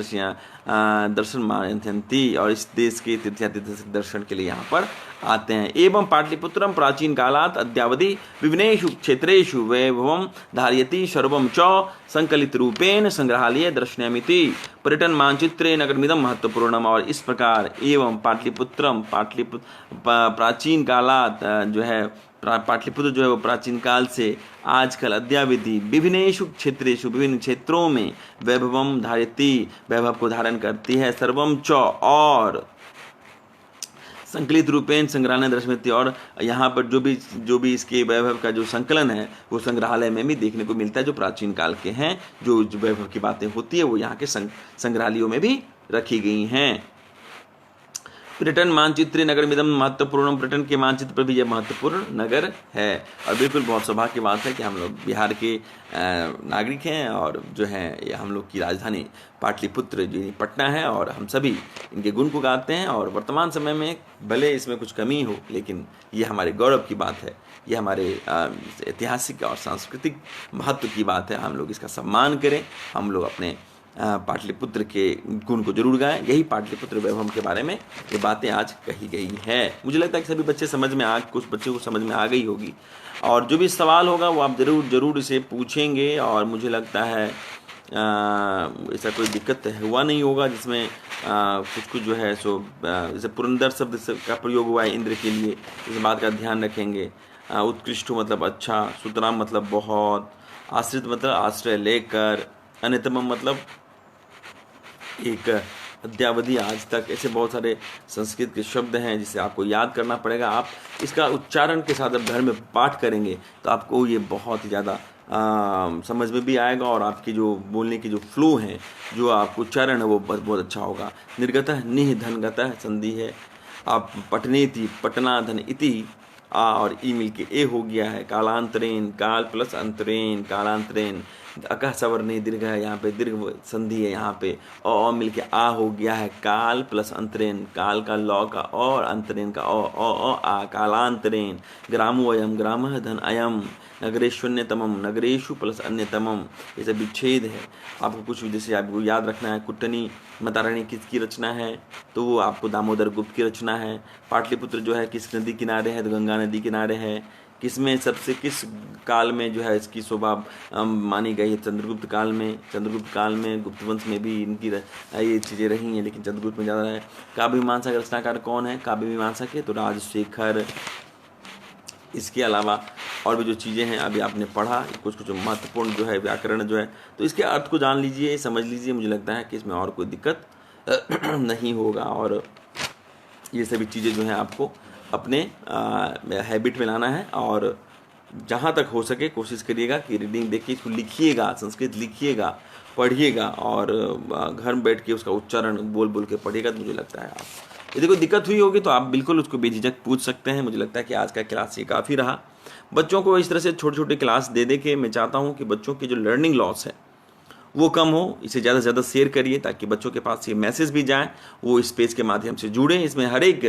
दर्शन मानयन्ति, और इस देश के तीर्थयात्री दर्शन के लिए यहाँ पर आते हैं। एवं पाटलिपुत्रम प्राचीन कालात् अद्यावधि विभिन्नेषु क्षेत्रेषु वैभवं धारयति, सर्वं च संकलित रूपेण संग्रहालय दर्शनीयमिति पर्यटन मानचित्रे नगरमिदं महत्वपूर्णम। और इस प्रकार एवं पाटलिपुत्रम, प्राचीन कालात् जो है पाटलिपुत्र जो है वो प्राचीन काल से आजकल अद्यावधि विभिन्नेषु क्षेत्रेषु, विभिन्न क्षेत्रों में वैभवम धारयति, वैभव को धारण करती है, सर्वम च, और संकलित रूपेण संग्रहालय दर्शनीयमिति, और यहाँ पर जो भी इसके वैभव का जो संकलन है वो संग्रहालय में भी देखने को मिलता है, जो प्राचीन काल के हैं, जो वैभव की बातें होती है वो यहाँ के संग्रहालयों में भी रखी गई हैं। पर्यटन मानचित्र नगरमिदं महत्वपूर्ण, पर्यटन के मानचित्र पर भी यह महत्वपूर्ण नगर है। और बिल्कुल बहुत सौभाग्य की बात है कि हम लोग बिहार के नागरिक हैं और जो है ये हम लोग की राजधानी पाटलिपुत्र जो पटना है, और हम सभी इनके गुण को गाते हैं। और वर्तमान समय में भले इसमें कुछ कमी हो, लेकिन ये हमारे गौरव की बात है, ये हमारे ऐतिहासिक और सांस्कृतिक महत्व की बात है। हम लोग इसका सम्मान करें, हम लोग अपने पाटलिपुत्र के गुण को जरूर गाएं। यही पाटलिपुत्र वैभव के बारे में ये बातें आज कही गई हैं। मुझे लगता है कि सभी बच्चे समझ में कुछ बच्चों को समझ में आ गई होगी, और जो भी सवाल होगा वो आप ज़रूर इसे पूछेंगे। और मुझे लगता है ऐसा कोई दिक्कत हुआ नहीं होगा जिसमें कुछ जो है सो जैसे पुरंदर शब्द का प्रयोग हुआ है इंद्र के लिए, इस बात का ध्यान रखेंगे। उत्कृष्ट मतलब अच्छा, सुतराम मतलब बहुत, आश्रित मतलब आश्रय लेकर, अन्यतम मतलब एक अद्यावधि आज तक, ऐसे बहुत सारे संस्कृत के शब्द हैं जिसे आपको याद करना पड़ेगा। आप इसका उच्चारण के साथ अब घर में पाठ करेंगे तो आपको ये बहुत ही ज़्यादा समझ में भी आएगा, और आपकी जो बोलने की जो फ्लो है, जो आपको उच्चारण है, वो बहुत अच्छा होगा। निर्गतः निह धनगतः संधि है, आप पठनेति पटना धन इति, आ और ई मिल के ए हो गया है। कालांतरेन, काल प्लस अंतरेन, कालांतरेन, अकह सवर्ण दीर्घ है, यहाँ पे दीर्घ संधि है, यहाँ पे अ मिल के आ हो गया है। काल प्लस अंतरेन, काल का लौ का और अंतरेन का अ आ, कालांतरेन। ग्रामो अयम, ग्रामः धन अयम, नगरेशून्यतमम, नगरेशु प्लस अन्यतमम, ये सब विच्छेद है। आपको कुछ जैसे आपको याद रखना है, कुट्टनी मतारानी किसकी रचना है, तो वो आपको दामोदर गुप्त की रचना है। पाटलिपुत्र जो है किस नदी किनारे है, तो गंगा नदी किनारे है। किसमें सबसे किस काल में जो है इसकी शोभा मानी गई है, चंद्रगुप्त काल में। चंद्रगुप्त काल में गुप्त वंश में भी इनकी ये चीज़ें रही हैं, लेकिन चंद्रगुप्त में ज़्यादा है। काव्य मीमांसा का रचनाकार कौन है, काव्य मीमांसा के, तो राजशेखर। इसके अलावा और भी जो चीज़ें हैं अभी आपने पढ़ा, कुछ महत्वपूर्ण जो है व्याकरण जो है, तो इसके अर्थ को जान लीजिए, समझ लीजिए। मुझे लगता है कि इसमें और कोई दिक्कत नहीं होगा, और ये सभी चीज़ें जो हैं आपको अपने हैबिट में लाना है। और जहाँ तक हो सके कोशिश करिएगा कि रीडिंग देख के इसको लिखिएगा, संस्कृत लिखिएगा, पढ़िएगा, और घर में बैठ के उसका उच्चारण बोल के पढ़िएगा। तो मुझे लगता है आप यदि कोई दिक्कत हुई होगी तो आप बिल्कुल उसको बेझिझक पूछ सकते हैं। मुझे लगता है कि आज का क्लास ये काफ़ी रहा। बच्चों को इस तरह से छोटे छोटे क्लास दे के मैं चाहता हूँ कि बच्चों की जो लर्निंग लॉस है वो कम हो। इसे ज़्यादा से ज़्यादा शेयर करिए ताकि बच्चों के पास ये मैसेज भी जाए, वो इस पेज के माध्यम से जुड़े। इसमें हर एक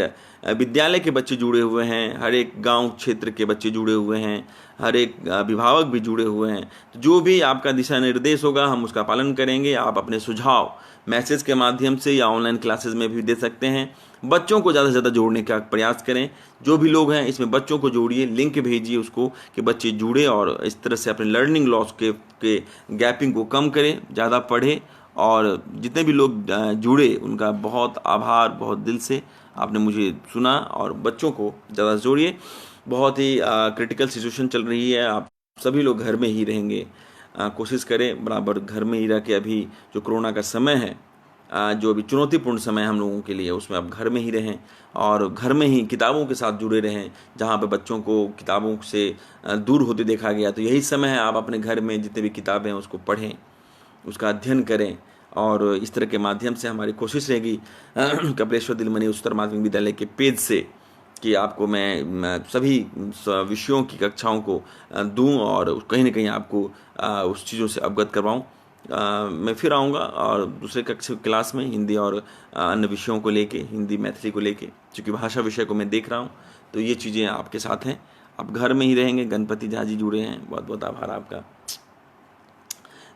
विद्यालय के बच्चे जुड़े हुए हैं, हर एक गांव क्षेत्र के बच्चे जुड़े हुए हैं, हर एक अभिभावक भी जुड़े हुए हैं। तो जो भी आपका दिशा निर्देश होगा हम उसका पालन करेंगे। आप अपने सुझाव मैसेज के माध्यम से या ऑनलाइन क्लासेस में भी दे सकते हैं। बच्चों को ज़्यादा से ज़्यादा जोड़ने का प्रयास करें। जो भी लोग हैं इसमें बच्चों को जोड़िए, लिंक भेजिए उसको कि बच्चे जुड़े, और इस तरह से अपने लर्निंग लॉस के गैपिंग को कम करें, ज़्यादा पढ़ें। और जितने भी लोग जुड़े उनका बहुत आभार, बहुत दिल से आपने मुझे सुना, और बच्चों को ज़्यादा जोड़िए। बहुत ही क्रिटिकल सिचुएशन चल रही है, आप सभी लोग घर में ही रहेंगे, कोशिश करें बराबर घर में ही रह के। अभी जो कोरोना का समय है, जो अभी चुनौतीपूर्ण समय हम लोगों के लिए, उसमें आप घर में ही रहें, और घर में ही किताबों के साथ जुड़े रहें। जहाँ पे बच्चों को किताबों से दूर होते देखा गया, तो यही समय है आप अपने घर में जितने भी किताबें हैं उसको पढ़ें, उसका अध्ययन करें। और इस तरह के माध्यम से हमारी कोशिश रहेगी कपिलेश्वर दिलमणि उच्चतर माध्यमिक विद्यालय के पेज से कि आपको मैं सभी विषयों की कक्षाओं को दूं, और कहीं ना कहीं आपको उस चीज़ों से अवगत करवाऊं। मैं फिर आऊँगा और दूसरे कक्षा क्लास में हिंदी और अन्य विषयों को लेके, हिंदी मैथिली को लेके, क्योंकि भाषा विषय को मैं देख रहा हूँ। तो ये चीज़ें आपके साथ हैं, आप घर में ही रहेंगे। गणपति झा जी जुड़े हैं, बहुत बहुत आभार आपका।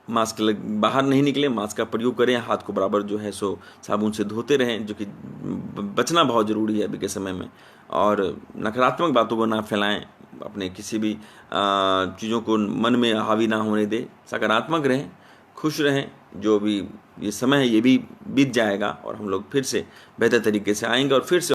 मास्क बाहर नहीं निकले, मास्क का प्रयोग करें, हाथ को बराबर जो है सो साबुन से धोते रहें, जो कि बचना बहुत ज़रूरी है अभी के समय में। और नकारात्मक बातों को ना फैलाएं, अपने किसी भी चीज़ों को मन में हावी ना होने दें, सकारात्मक रहें, खुश रहें। जो भी ये समय है ये भी बीत जाएगा, और हम लोग फिर से बेहतर तरीके से आएंगे, और फिर से